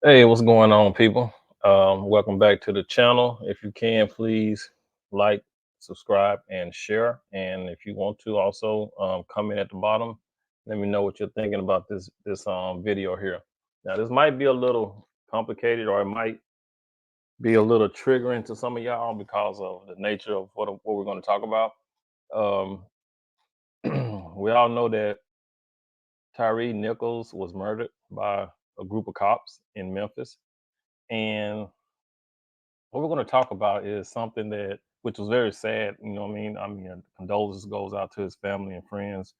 Hey, what's going on, people? Welcome back to the channel. If you can, please like, subscribe, and share. And if you want to, also comment at the bottom. Let me know what you're thinking about this video here. Now, this might be a little complicated, or it might be a little triggering to some of y'all because of the nature of what we're going to talk about. Um, we all know that Tyree Nichols was murdered by a group of cops in Memphis, and what we're going to talk about is something that which was very sad. You know what I mean? Condolences goes out to his family and friends.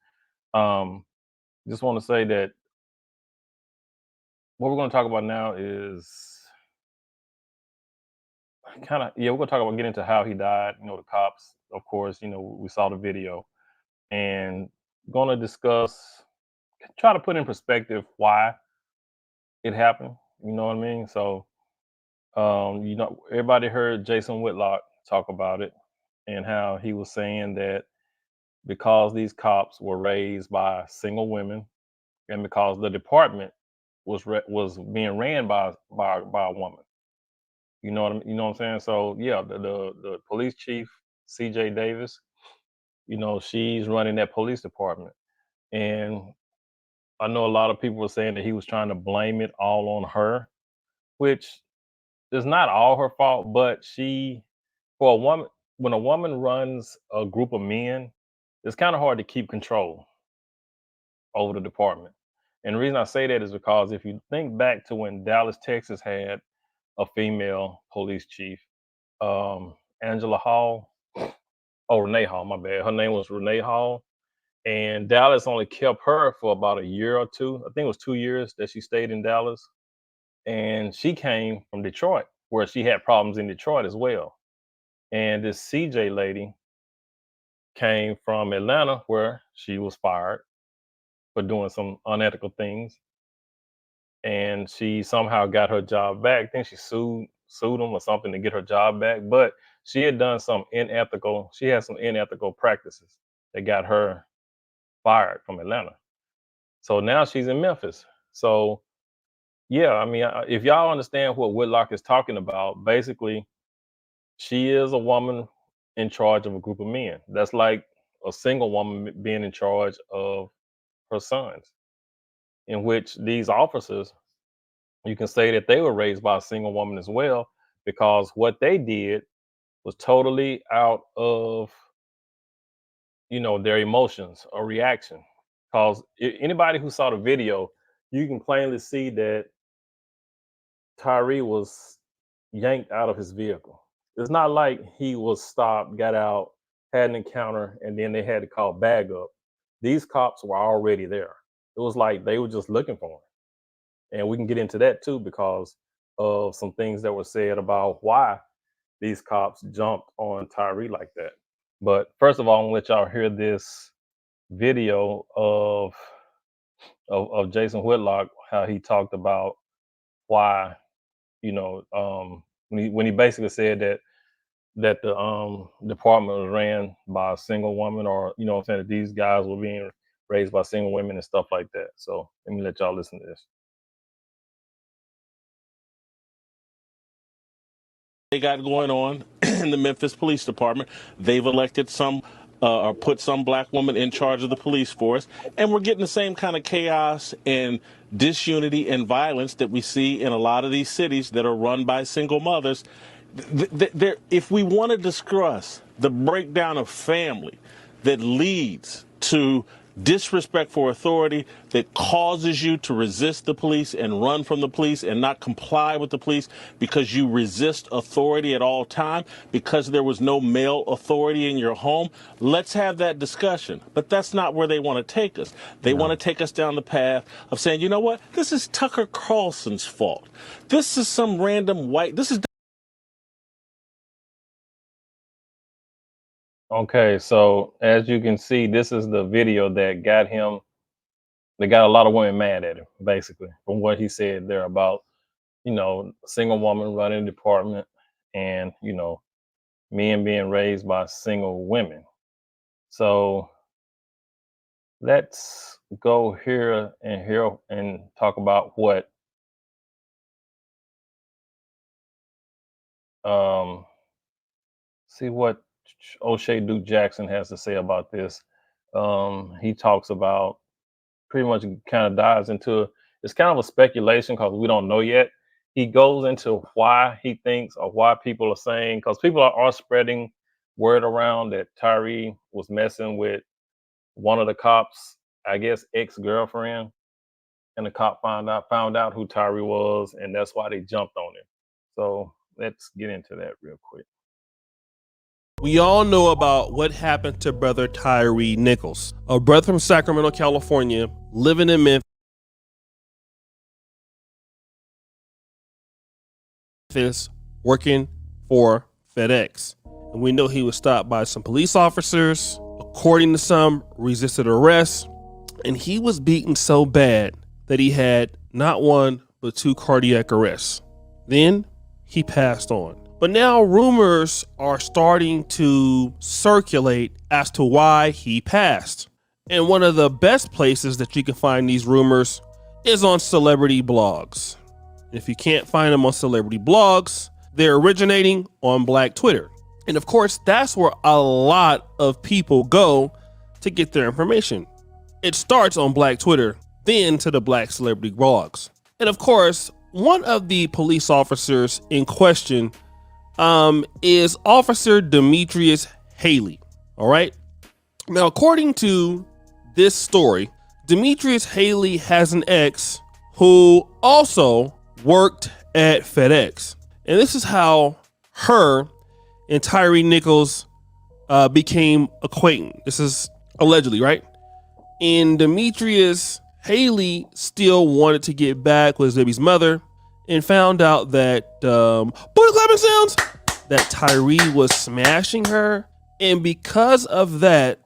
um just want to say that what we're going to talk about now is kind of, yeah, we're going to talk about, get into how he died. The cops, of course, we saw the video, and going to discuss, try to put in perspective why it happened. You know what I mean? So everybody heard Jason Whitlock talk about it, and how he was saying that because these cops were raised by single women, and because the department was being ran by a woman. You know what I'm saying? So yeah, the police chief, CJ Davis, she's running that police department. And I know a lot of people were saying that he was trying to blame it all on her, which is not all her fault. But for a woman, when a woman runs a group of men, it's kind of hard to keep control over the department. And the reason I say that is because if you think back to when Dallas, Texas had a female police chief, Angela Hall, oh, Renee Hall, my bad. Her name was Renee Hall. And Dallas only kept her for about a year or two. I think it was 2 years that she stayed in Dallas. And she came from Detroit, where she had problems in Detroit as well. And this CJ lady came from Atlanta, where she was fired for doing some unethical things, and she somehow got her job back. I think she sued them or something to get her job back. But she had done some unethical. She had some unethical practices that got her fired from Atlanta. So now she's in Memphis. So yeah, if y'all understand what Whitlock is talking about, basically, she is a woman in charge of a group of men. That's like a single woman being in charge of her sons, in which these officers, you can say that they were raised by a single woman as well, because what they did was totally out of their emotions or reaction. Because anybody who saw the video, you can plainly see that Tyree was yanked out of his vehicle. It's not like he was stopped, got out, had an encounter, and then they had to call bag up. These cops were already there. It was like they were just looking for him. And we can get into that too, because of some things that were said about why these cops jumped on Tyree like that. But first of all, I'm gonna let y'all hear this video of Jason Whitlock, how he talked about why, when he basically said that the department was ran by a single woman, or what I'm saying, that these guys were being raised by single women and stuff like that. So let me let y'all listen to this. They got going on in the Memphis Police Department. They've elected some or put some black woman in charge of the police force, and we're getting the same kind of chaos and disunity and violence that we see in a lot of these cities that are run by single mothers. If we want to discuss the breakdown of family that leads to disrespect for authority, that causes you to resist the police and run from the police and not comply with the police because you resist authority at all time, because there was no male authority in your home, let's have that discussion. But that's not where they want to take us. They want No. to take us down the path of saying, you know what, this is Tucker Carlson's fault. This is some random white, this is Okay, so as you can see, this is the video that got a lot of women mad at him, basically, from what he said there about, a single woman running the department, and, men being raised by single women. So let's go here and talk about what Um, see what O'Shea Duke Jackson has to say about this. He talks about pretty much kind of dives into it's kind of a speculation because we don't know yet. He goes into why he thinks or why people are saying because people are spreading word around that Tyree was messing with one of the cops, I guess ex-girlfriend, and the cop found out who Tyree was, and that's why they jumped on him. So let's get into that real quick. We all know about what happened to brother Tyree Nichols, a brother from Sacramento, California, living in Memphis, working for FedEx. And we know he was stopped by some police officers, according to some, resisted arrest, and he was beaten so bad that he had not one, but 2 cardiac arrests. Then he passed on. But now rumors are starting to circulate as to why he passed. And one of the best places that you can find these rumors is on celebrity blogs. If you can't find them on celebrity blogs, they're originating on Black Twitter. And of course, that's where a lot of people go to get their information. It starts on Black Twitter, then to the Black celebrity blogs. And of course, one of the police officers in question is Officer Demetrius Haley. All right. Now, according to this story, Demetrius Haley has an ex who also worked at FedEx. And this is how her and Tyree Nichols became acquainted. This is allegedly, right? And Demetrius Haley still wanted to get back with his baby's mother and found out that booty clapping sounds that Tyree was smashing her, and because of that,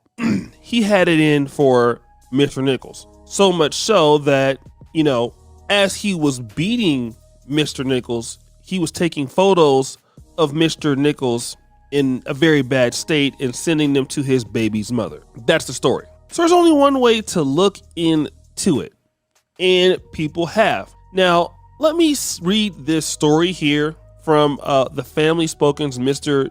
he had it in for Mr. Nichols. So much so that, you know, as he was beating Mr. Nichols, he was taking photos of Mr. Nichols in a very bad state and sending them to his baby's mother. That's the story. So there's only one way to look into it, and people have. Now, let me read this story here from the family spokesperson,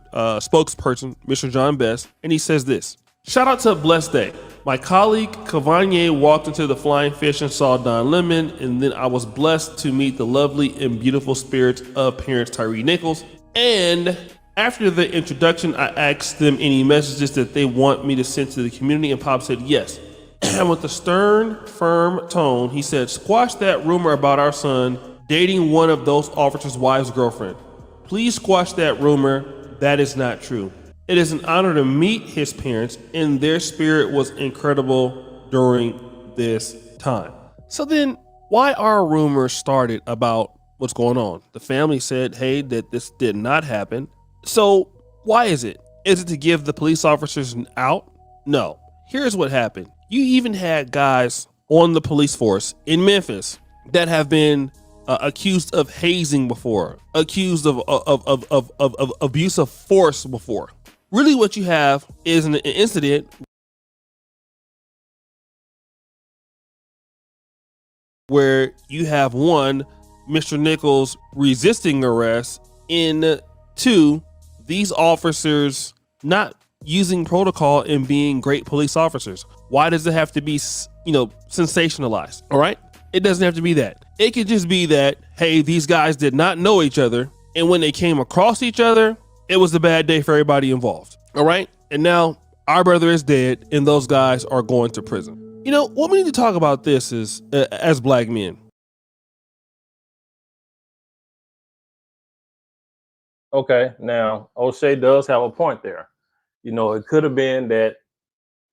Mr. John Best, and he says this. Shout out to a blessed day. My colleague Cavanier walked into the Flying Fish and saw Don Lemon, and then I was blessed to meet the lovely and beautiful spirits of parents Tyree Nichols. And after the introduction, I asked them any messages that they want me to send to the community, and Pop said yes. And with a stern, firm tone, he said, squash that rumor about our son dating one of those officers' wives' girlfriend. Please squash that rumor. That is not true. It is an honor to meet his parents, and their spirit was incredible during this time. So then, why are rumors started about what's going on? The family said, hey, that this did not happen. So why is it? Is it to give the police officers an out? No. Here's what happened. You even had guys on the police force in Memphis that have been accused of hazing before, accused of abuse of force before. Really what you have is an incident where you have one, Mr. Nichols resisting arrest, and 2, these officers not using protocol and being great police officers. Why does it have to be, sensationalized? All right. It doesn't have to be that. It could just be that, hey, these guys did not know each other, and when they came across each other, it was a bad day for everybody involved. All right. And now our brother is dead, and those guys are going to prison. You know, what we need to talk about this is, as black men. Okay, now O'Shea does have a point there. It could have been that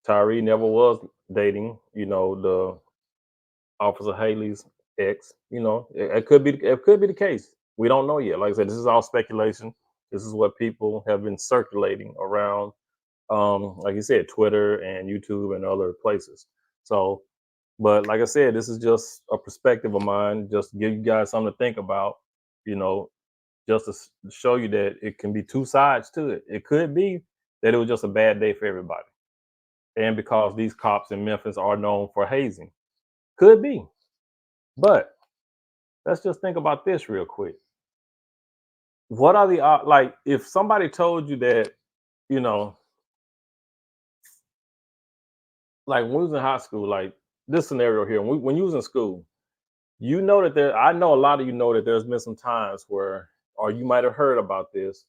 Tyree never was dating, the Officer Haley's ex. It could be the case. We don't know yet. Like I said, this is all speculation. This is what people have been circulating around, like you said, Twitter and YouTube and other places. So, but like I said, this is just a perspective of mine, just to give you guys something to think about. You know, just to show you that it can be 2 sides to it. It could be that it was just a bad day for everybody, and because these cops in Memphis are known for hazing, could be. But let's just think about this real quick. what are the like if somebody told you that, you know, like when we was in high school, like this scenario here, when you was in school, you know that I know a lot of you know that there's been some times where, or you might have heard about this,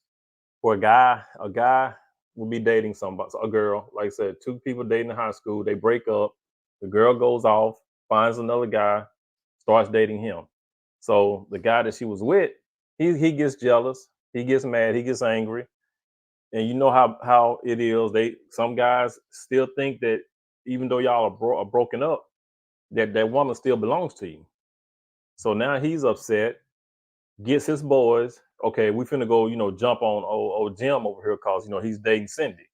where a guy will be dating somebody, a girl, like I said, two people dating in high school, they break up, the girl goes off, finds another guy, starts dating him. So the guy that she was with, he gets jealous, he gets mad, he gets angry, and you know how it is. Some guys still think that even though y'all are broken up, that woman still belongs to you. So now he's upset, gets his boys. Okay, we finna go, jump on old Jim over here because he's dating Cindy.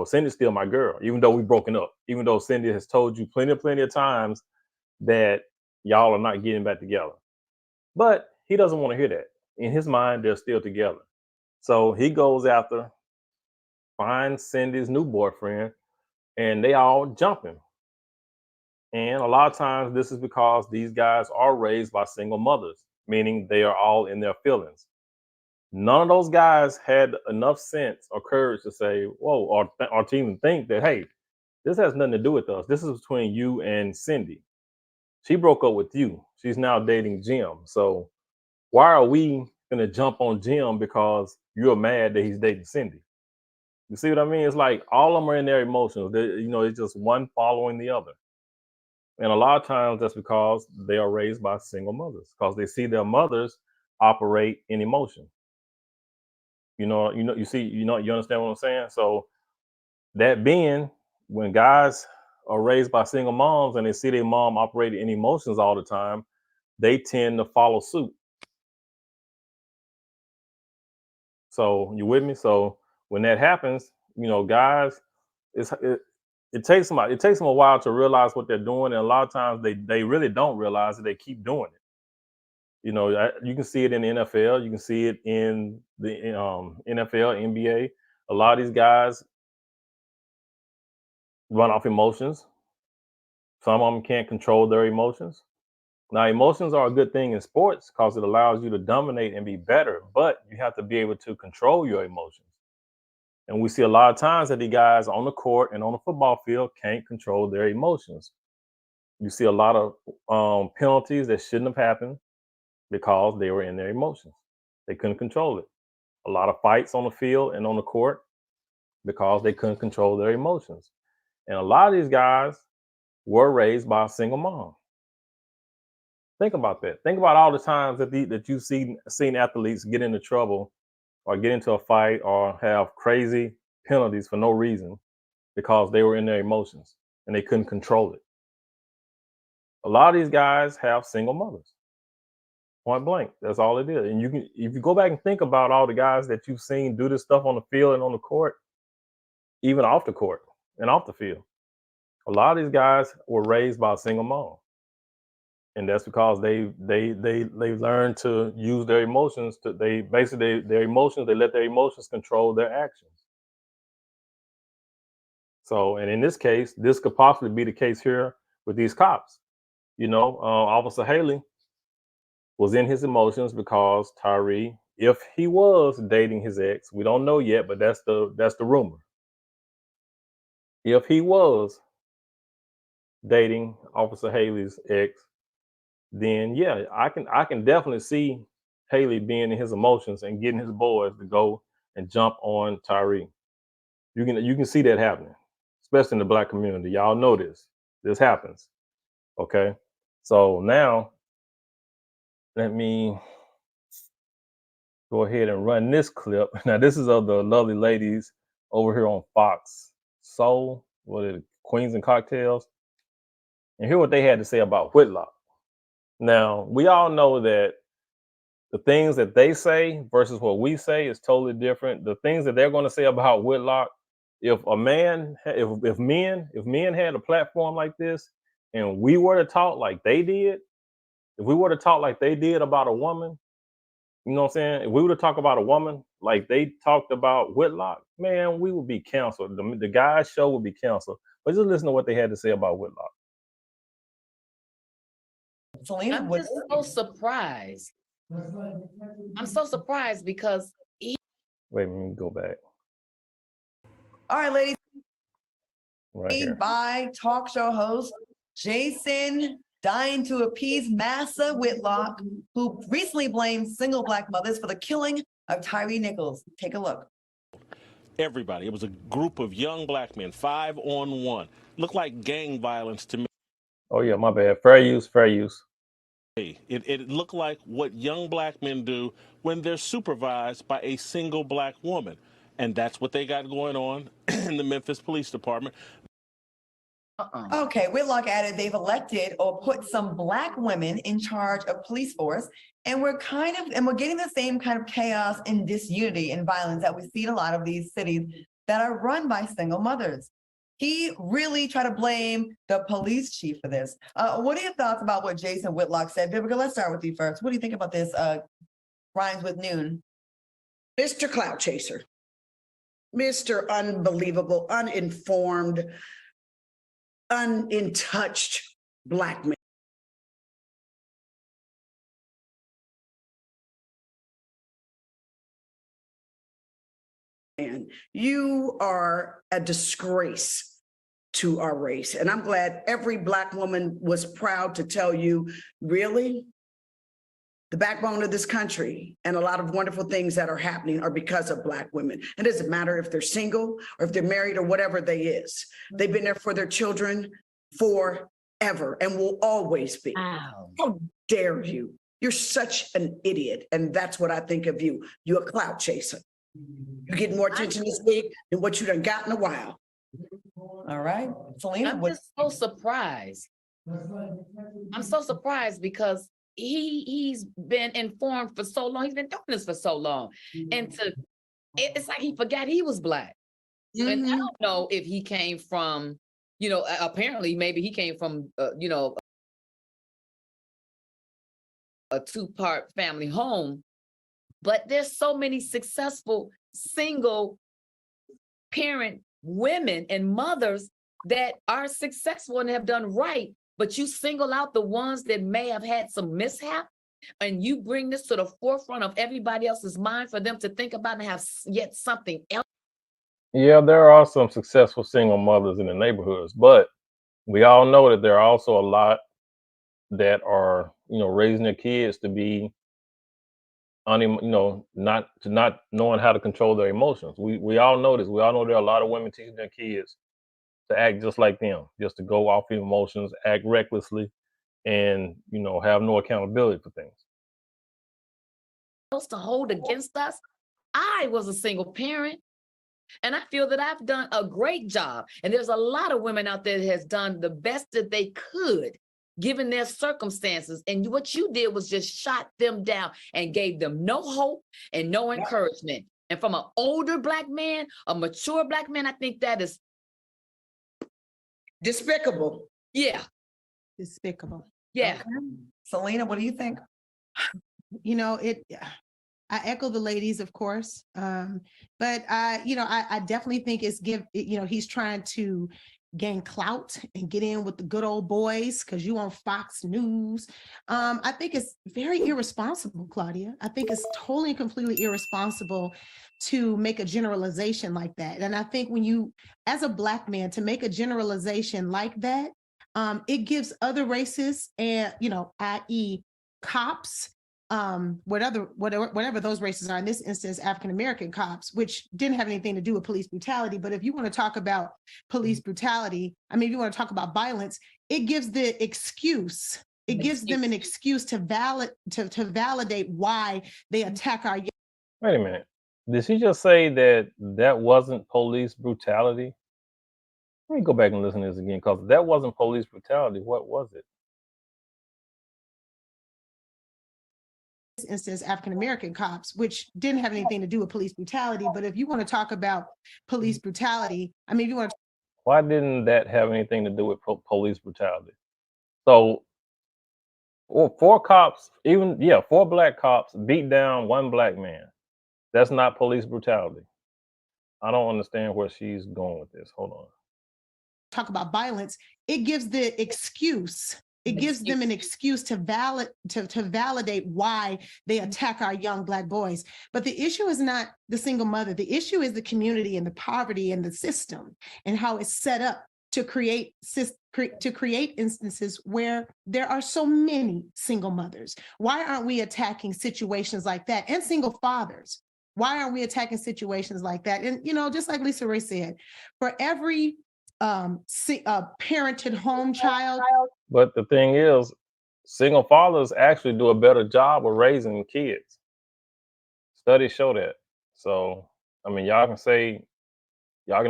Cindy's still my girl, even though we broken up. Even though Cindy has told you plenty of times that y'all are not getting back together. But he doesn't want to hear that. In his mind, they're still together. So he goes after, finds Cindy's new boyfriend, and they all jumping. And a lot of times, this is because these guys are raised by single mothers, meaning they are all in their feelings. None of those guys had enough sense or courage to say, "Whoa," or to even think that, "Hey, this has nothing to do with us. This is between you and Cindy. She broke up with you. She's now dating Jim. So why are we gonna jump on Jim because you're mad that he's dating Cindy?" You see what I mean? It's like all of them are in their emotions. It's just one following the other. And a lot of times that's because they are raised by single mothers because they see their mothers operate in emotion. You understand what I'm saying? So that being, when guys are raised by single moms and they see their mom operating in emotions all the time, they tend to follow suit. So you with me? So when that happens, guys, it's it takes them a while to realize what they're doing, and a lot of times they really don't realize that they keep doing it. You can see it in the NFL, you can see it in the NFL, NBA. A lot of these guys run off emotions. Some of them can't control their emotions. Now, emotions are a good thing in sports because it allows you to dominate and be better, but you have to be able to control your emotions. And we see a lot of times that the guys on the court and on the football field can't control their emotions. You see a lot of penalties that shouldn't have happened because they were in their emotions. They couldn't control it. A lot of fights on the field and on the court because they couldn't control their emotions. And a lot of these guys were raised by a single mom. Think about that. Think about all the times that you've seen athletes get into trouble or get into a fight or have crazy penalties for no reason because they were in their emotions and they couldn't control it. A lot of these guys have single mothers. Point blank. That's all it is. And if you go back and think about all the guys that you've seen do this stuff on the field and on the court, even off the court and off the field, a lot of these guys were raised by a single mom. And that's because they learn to use their emotions to they basically their emotions they let their emotions control their actions. So, and in this case, this could possibly be the case here with these cops. Officer Haley was in his emotions because Tyree, if he was dating his ex, we don't know yet, but that's the rumor. If he was dating Officer Haley's ex, then yeah, I can definitely see Haley being in his emotions and getting his boys to go and jump on Tyree. You can see that happening, especially in the black community. Y'all know this. This happens. Okay. So now let me go ahead and run this clip. Now this is of the lovely ladies over here on Fox Soul, what is it, Queens and Cocktails, and hear what they had to say about Whitlock. Now we all know that the things that they say versus what we say is totally different. The things that they're going to say about Whitlock, if a man, if men had a platform like this, and we were to talk like they did, if we were to talk like they did about a woman, you know what I'm saying? If we were to talk about a woman like they talked about Whitlock, man, we would be canceled. The guy's show would be canceled. But just listen to what they had to say about Whitlock. I'm just so surprised I'm so surprised because Wait, let me go back All right, ladies, right here. by talk show host Jason dying to appease Massa Whitlock, who recently blamed single Black mothers for the killing of Tyree Nichols. Take a look. Everybody. It was a group of young black men, 5-on-1. Looked like gang violence to me. Oh yeah, my bad. Fair use, fair use. It looked like what young black men do when they're supervised by a single black woman. And that's what they got going on in the Memphis Police Department. Okay, Whitlock added they've elected or put some Black women in charge of police force, and we're getting the same kind of chaos and disunity and violence that we see in a lot of these cities that are run by single mothers. He really tried to blame the police chief for this. What are your thoughts about what Jason Whitlock said? Vivica, let's start with you first. What do you think about this? Rhymes with noon. Mr. Clout Chaser, Mr. Unbelievable, uninformed, untouched Black man. You are a disgrace to our race. And I'm glad every Black woman was proud to tell you, really, the backbone of this country and a lot of wonderful things that are happening are because of Black women. It doesn't matter if they're single or if they're married or whatever they is. They've been there for their children forever and will always be. wow. How dare you? You're such an idiot. And that's what I think of you. You're a clout chaser. You get more attention this week than what you done got in a while. All right, Selena. I'm just so surprised. I'm so surprised because he's been informed for so long. He's been doing this for so long. And it's like he forgot he was Black. And I don't know if he came from, apparently maybe he came from, a two-part family home. But there's so many successful single parent women and mothers that are successful and have done right. But you single out the ones that may have had some mishap, and you bring this to the forefront of everybody else's mind for them to think about and have yet something else. Yeah, there are some successful single mothers in the neighborhoods, but we all know that there are also a lot that are, raising their kids to be not knowing how to control their emotions. We all know this. We all know there are a lot of women teaching their kids to act just like them, just to go off the emotions, act recklessly, and have no accountability for things. To hold against us. I was a single parent, and I feel that I've done a great job. And there's a lot of women out there that has done the best that they could, given their circumstances. And what you did was just shot them down and gave them no hope and no encouragement. And from an older Black man, a mature Black man, I think that is Despicable. yeah. Despicable. Yeah. Okay. Selena, what do you think? I echo the ladies, of course. But I definitely think he's trying to gain clout and get in with the good old boys because you on Fox News. I think it's very irresponsible, Claudia. I think it's totally and completely irresponsible to make a generalization like that. And I think when you, as a Black man, to make a generalization like that, it gives other races and, i.e. cops, whatever those races are, in this instance, African-American cops, which didn't have anything to do with police brutality. But if you want to talk about police brutality, if you want to talk about violence, it gives the excuse. It gives them an excuse to validate why they attack our. Wait a minute. Did she just say that wasn't police brutality? Let me go back and listen to this again, because that wasn't police brutality. What was it? Instance, African-American cops, which didn't have anything to do with police brutality. But if you want to talk about police brutality, if you want to. Why didn't that have anything to do with police brutality? So, four cops, four Black cops beat down one Black man. That's not police brutality. I don't understand where she's going with this. Hold on. Talk about violence, it gives the excuse. it gives them an excuse to validate why they attack our young Black boys. But the issue is not the single mother. The issue is the community and the poverty and the system and how it's set up to create instances where there are so many single mothers. Why aren't we attacking situations like that? And single fathers. Why aren't we attacking situations like that? And, you know, just like Lisa Ray said, for every parented home child. But the thing is, single fathers actually do a better job of raising kids. Studies show that. So, I mean, y'all can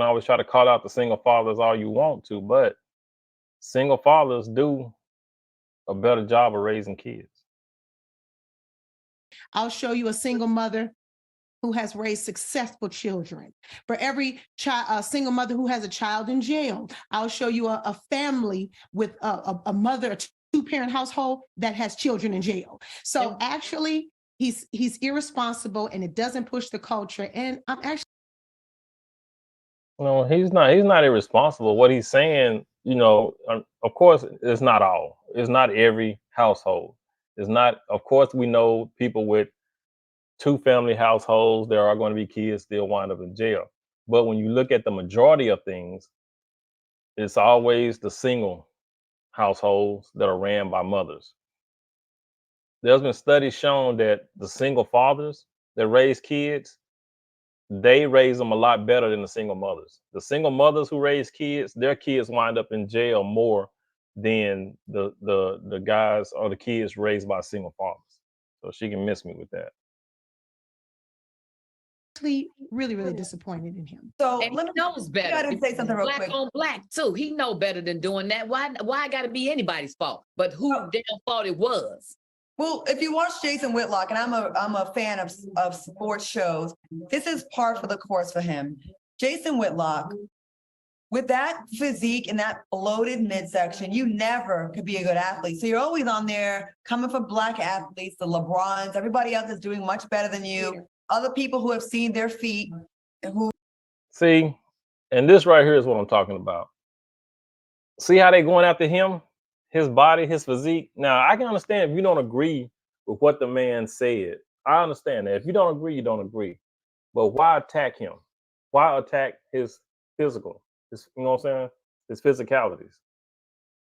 always try to call out the single fathers all you want to, but single fathers do a better job of raising kids. I'll show you a single mother who has raised successful children. For every single mother who has a child in jail, I'll show you a family with a mother, a two-parent household that has children in jail. So actually, he's irresponsible, and it doesn't push the culture. And I'm actually No, he's not irresponsible. What he's saying, you know, of course, it's not all. It's not every household. It's not. Of course, we know people with two-family households, there are going to be kids still wind up in jail. But when you look at the majority of things, it's always the single households that are ran by mothers. There's been studies shown that the single fathers that raise kids, they raise them a lot better than the single mothers. The single mothers who raise kids, their kids wind up in jail more than the guys or the kids raised by single fathers. So she can miss me with that. really disappointed in him. So And let he me knows better. gotta say something real Black quick. on black too. He know better than doing that. Why it gotta be anybody's fault? But who damn fault it was? Well, if you watch Jason Whitlock, and I'm a fan of sports shows, this is par for the course for him. Jason Whitlock, with that physique and that bloated midsection, you never could be a good athlete. So you're always on there coming for Black athletes, the LeBrons, everybody else is doing much better than you. Other people who have seen their feet and who See, and this right here is what I'm talking about. See how they going after him, his body, his physique. Now I can understand if you don't agree with what the man said. I understand that. If you don't agree, you don't agree. But why attack him? Why attack his physical? You know what I'm saying? His physicalities.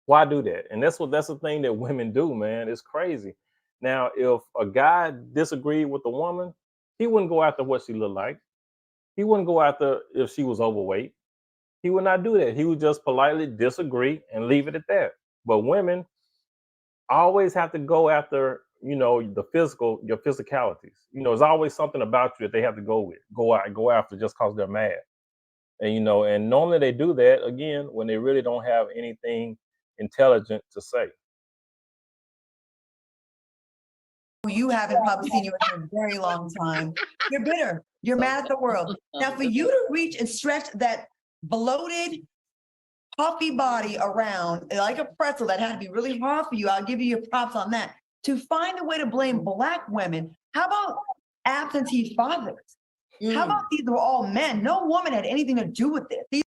Why do that? And that's the thing that women do, man. It's crazy. Now, if a guy disagreed with a woman, he wouldn't go after what she looked like. He wouldn't go after if she was overweight. He would not do that. He would just politely disagree and leave it at that. But women always have to go after, you know, your physicalities. You know, there's always something about you that they have to go after just because they're mad. And you know, and normally they do that again when they really don't have anything intelligent to say. you haven't probably seen you in a very long time, you're bitter. You're mad at the world. Now, for you to reach and stretch that bloated, puffy body around like a pretzel, that had to be really hard for you. I'll give you your props on that. To find a way to blame Black women, how about absentee fathers? How about these were all men? No woman had anything to do with this.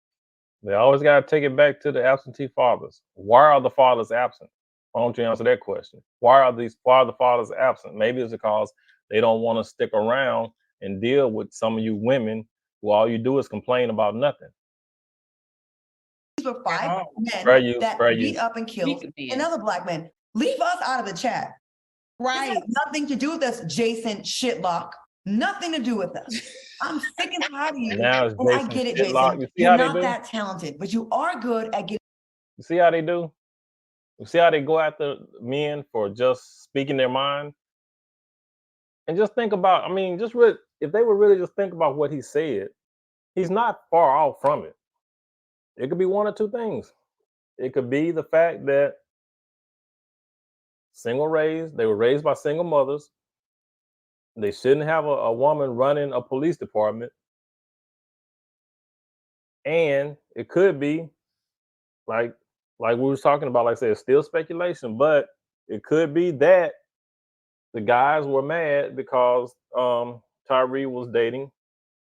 They always got to take it back to the absentee fathers. Why are the fathers absent? Why don't you answer that question? Why are the fathers absent? Maybe it's because they don't want to stick around and deal with some of you women who all you do is complain about nothing. These were five men that beat up and killed another Black man. Leave us out of the chat. Right. This has nothing to do with us, Jason Shitlock. Nothing to do with us. I'm sick and tired of you. Now it's And I Jason get it, Shitlock. Jason. You see You're how they not do? that talented, but you are good at getting. You see how they do? You see how they go after men for just speaking their mind? And just think about, I mean, if they would really just think about what he said, he's not far off from it. It could be one or two things. It could be the fact that they were raised by single mothers. They shouldn't have a woman running a police department. And it could be like we was talking about, like I said, it's still speculation, but it could be that the guys were mad because Tyree was dating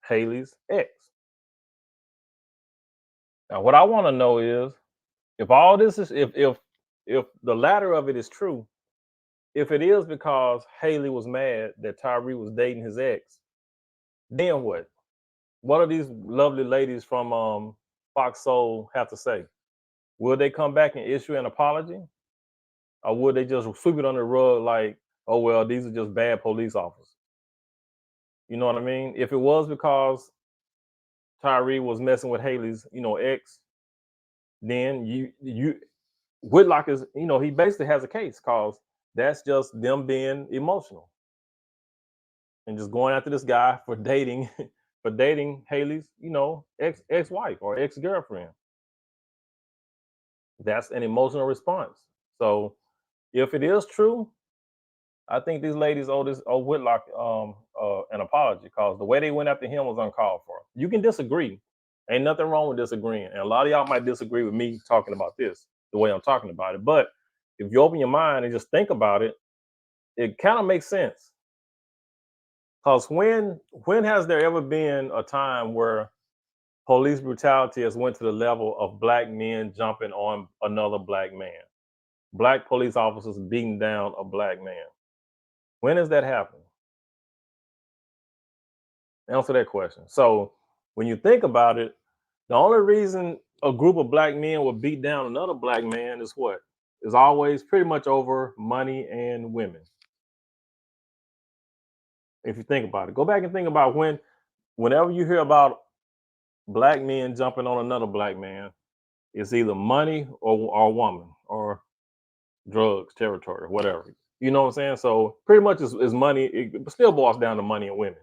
Haley's ex. Now, what I want to know is if all this is if if the latter of it is true, if it is because Haley was mad that Tyree was dating his ex, then what? What do these lovely ladies from Fox Soul have to say? Will they come back and issue an apology? Or would they just sweep it under the rug like, oh, well, these are just bad police officers? You know what I mean? If it was because Tyree was messing with Haley's, ex, then you Whitlock is, he basically has a case because that's just them being emotional and just going after this guy for dating for dating Haley's, ex-wife or ex-girlfriend. That's an emotional response. So if it is true, I think these ladies owe Whitlock an apology because the way they went after him was uncalled for. You can disagree. Ain't nothing wrong with disagreeing. And a lot of y'all might disagree with me talking about this, the way I'm talking about it. But if you open your mind and just think about it, it kind of makes sense. Because when has there ever been a time where police brutality has went to the level of black men jumping on another black man? Black police officers beating down a black man. When has that happened? Answer that question. So when you think about it, the only reason a group of black men will beat down another black man is what? Is always pretty much over money and women. If you think about it, go back and think about whenever you hear about black men jumping on another black man, it's either money or a woman or drugs, territory, whatever. You know what I'm saying? So pretty much is money. It still boils down to money and women.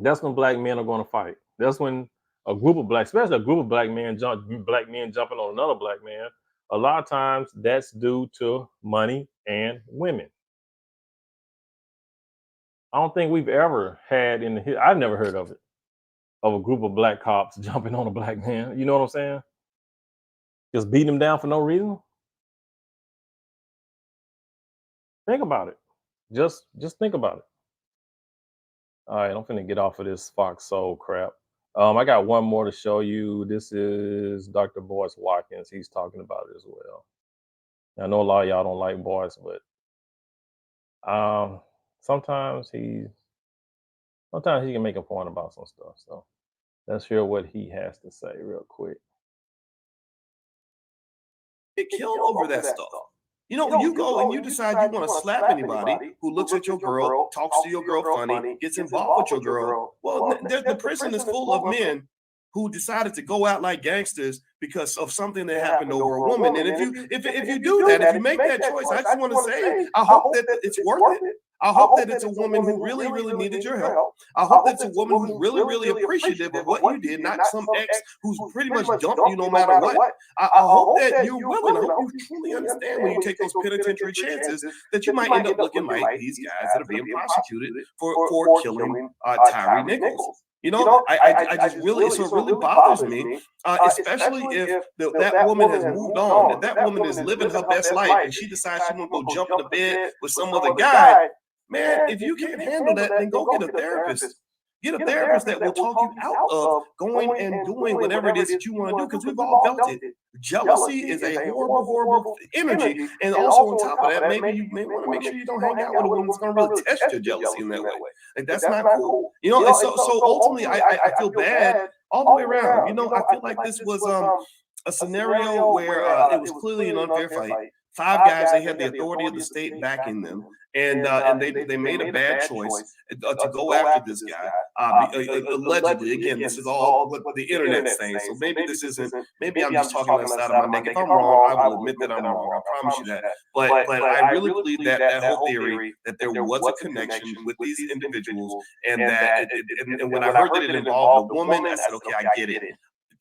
That's when black men are going to fight. That's when especially a group of black men jumping on another black man. A lot of times that's due to money and women. I don't think we've ever had I've never heard of it, of a group of black cops jumping on a black man. You know what I'm saying? Just beating him down for no reason. Think about it. Just think about it. All right, I'm finna get off of this Fox Soul crap. I got one more to show you. This is Dr. Boyce Watkins. He's talking about it as well. I know a lot of y'all don't like Boyce, but sometimes he can make a point about some stuff. So let's hear what he has to say real quick. Get killed over that stuff. You go and you decide you want to slap anybody who looks at your girl, talks to your girl funny, gets involved with your girl. Well, the prison is full of men who decided to go out like gangsters because of something that happened over a woman. And if you do that, if you make that choice, I just want to say, I hope that it's worth it. I hope that it's a woman who really, really needed your help. I hope that's a woman who's really, really appreciative of what you did, not some ex who's pretty much dumped you no matter what. I hope that you're willing. I hope you truly understand when you take those penitentiary chances that you might end up looking like these guys that are being prosecuted for killing Tyree Nichols. I just really, so it really bothers me, especially if that woman has moved on, that woman is living her best life, and she decides she want to go jump in the bed with some other guy. Man, if you can't handle that, then go get a therapist. Get a therapist that will talk you out of going and doing whatever it is that you want to do, because we've all felt it. Jealousy is a horrible, horrible energy. And also on top of that, maybe you may want to make sure you don't hang out with a woman that's going to really test your jealousy in that way. Like, that's not cool. And so ultimately, I feel bad all the way around. I feel like this was a scenario where it was clearly an unfair fight. 5 guys, they had the authority of the state backing them, and they made a bad choice to go after this guy. Allegedly, again, this is all what the internet's saying. So maybe this isn't. Maybe I'm just talking outside of my neck. If I'm wrong, I will admit that I'm wrong. I promise you that. But I really believe that whole theory that there was a connection with these individuals, and that and when I heard that it involved a woman, I said, okay, I get it.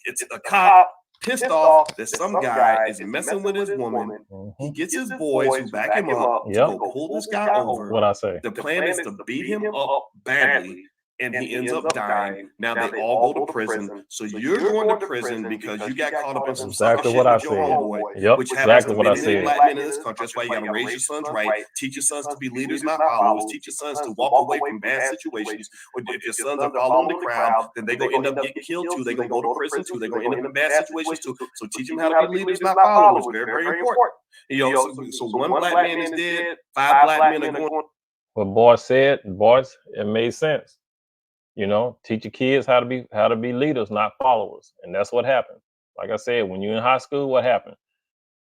It's a cop pissed off that some guy is messing with his woman. He gets his boys who back him up to go pull this guy over. What I say? The plan is to beat him up badly and he ends up dying. Now they all go to prison. So you're going to prison because you got caught up in some Exactly sucker what shit I with your said. homeboy, Yep, which happens exactly to what I many, many said. black men in this country. That's why you got to raise your sons right, teach your sons to be leaders, not followers, teach your sons to walk away from bad situations. Or if your sons are following the crowd, then they're going to end up getting killed too. They're going to go to prison too. They're going to end up in bad situations too. So teach them how to be leaders, not followers. Very, very important. So one black man is dead, 5 black men are going. What boys said, boys, it made sense. You know, teach your kids how to be leaders, not followers. And that's what happened. Like I said, when you're in high school, what happened?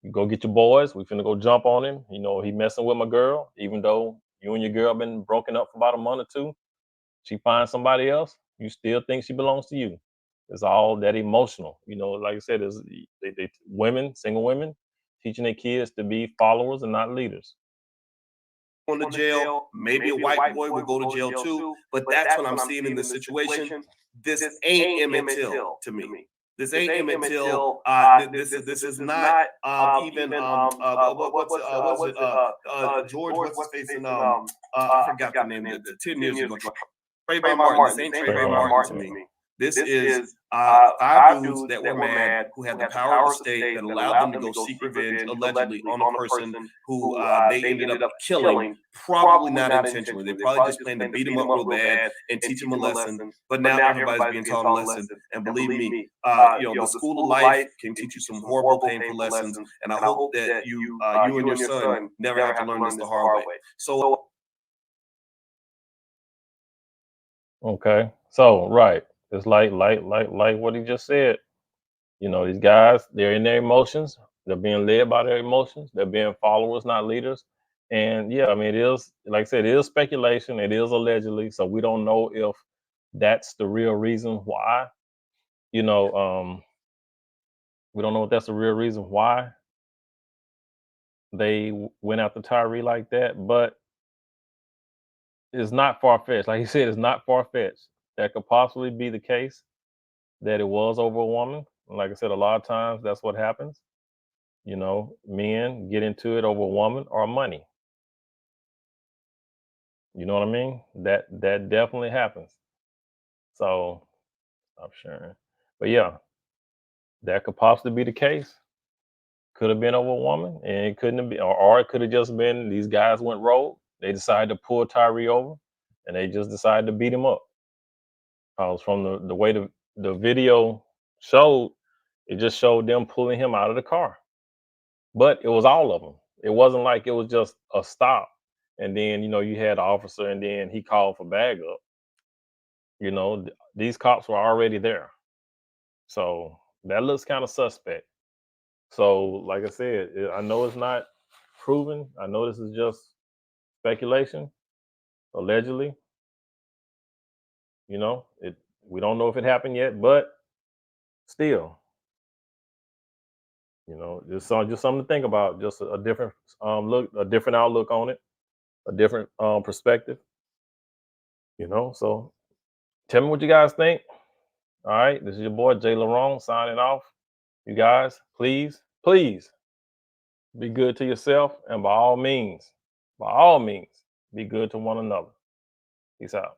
You go get your boys, we finna go jump on him. You know, he messing with my girl, even though you and your girl been broken up for about a month or two. She finds somebody else, you still think she belongs to you. It's all that emotional. You know, like I said, is they women, single women, teaching their kids to be followers and not leaders. On to jail. Maybe a white boy will go to jail too. But that's what I'm seeing in this situation. This ain't Emmett Till to me. This ain't Emmett Till. This is not even what's it George what's his face and I forgot the name 10 years ago. Trayvon Martin. This ain't Trayvon Martin to me. This is 5 dudes that were mad, who had the power of the state that allowed them to go seek revenge, allegedly, on a person who they ended up killing, probably not intentionally. They probably just planned to beat him up real bad and teach him a lesson. But now everybody's being taught a lesson. And believe me, the school of life can teach you some horrible, painful lessons. And I hope that you and your son never have to learn this the hard way. So. Okay. So right. It's like what he just said. You know, these guys, they're in their emotions. They're being led by their emotions. They're being followers, not leaders. And yeah, I mean, it is, like I said, it is speculation. It is allegedly. So we don't know if that's the real reason why. You know, we don't know if that's the real reason why they went after Tyree like that. But it's not far fetched. Like he said, it's not far fetched. That could possibly be the case, that it was over a woman. And like I said, a lot of times that's what happens. You know, men get into it over a woman or money. You know what I mean? That definitely happens. So stop sharing. But yeah, that could possibly be the case. Could have been over a woman, and it couldn't have been, or it could have just been these guys went rogue. They decided to pull Tyree over, and they just decided to beat him up. From the way the video showed, it just showed them pulling him out of the car. But it was all of them. It wasn't like it was just a stop, and then you had the officer, and then he called for backup. These cops were already there, so that looks kind of suspect. So, like I said, I know it's not proven. I know this is just speculation, allegedly. We don't know if it happened yet, but still, just something to think about. Just a different look, a different outlook on it, a different perspective. So tell me what you guys think. All right, this is your boy Jay Laurent signing off. You guys, please be good to yourself, and by all means, be good to one another. Peace out.